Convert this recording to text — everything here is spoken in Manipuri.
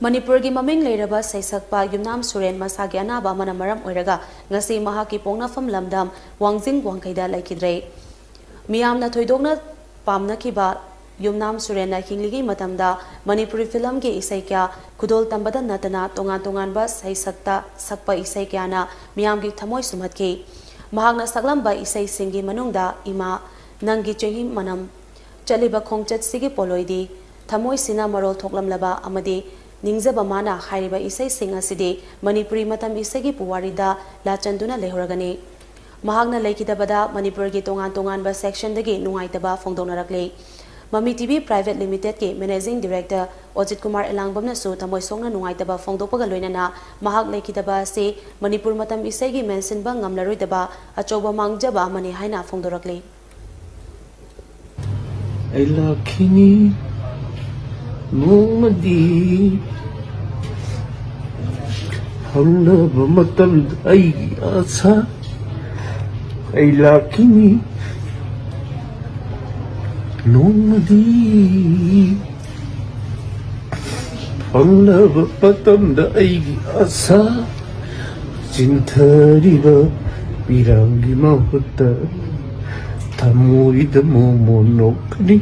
मणिपुर की ममिंग लेरबा सैसकपा युमनाम सुरेन मसागी अनाबा अमना मरम ओइरगा ngasi mahaki पोंगनाफम लमदम वांगजिंग वांगखैदा लैखिद्रे मियामना थोइदोकना पामनाखिबा युमनाम सुरेन हिंगलिगी मतमदा मणिपुरी फिल्म के इसै क्या खुदोल तंबदा नतना तोंगान तोंगानबा सैसकता सकपा इसै क्याना मियामगी थमोय सुमतखि महागना सकलंबा इसै सिंगी मनुंगदा इमा नंगी चेहि मनम चलिबा खोंगचत सिगी पोलोइदी थमोय सिना मरोल थोकलमलबा अमदि निंगजबा माना हाइरिबा इसै सिंग असिदि मणिपुरी मतम इसैगी पुवारिदा लाचंदुना लेहोरगनी महागना लेखिदबदा मणिपुर की तोंगान तोंगानबा सेक्शन दगी नुंगाइतबा फोंदोनरकले ममी टीवी प्राइवेट लिमिटेड के मैनेजिंग डायरेक्टर अजित कुमार एलांगबमनसु तमोय सोंगना नुंगाइतबा फोंदोपगा लोइनना महाग लेखिदबा से मणिपुर मतम इसैगी मेंशनबा ngamlaroidaba अचौबा मांगजबा मने हाइना फोंदोरकले Lakini Mumadi Hamna Bamatal Ay Asa Ay Lakini Mumadi Hamna Bamatal Ay Asa Cintariba Birangi Mahutta Tamuida Momonokni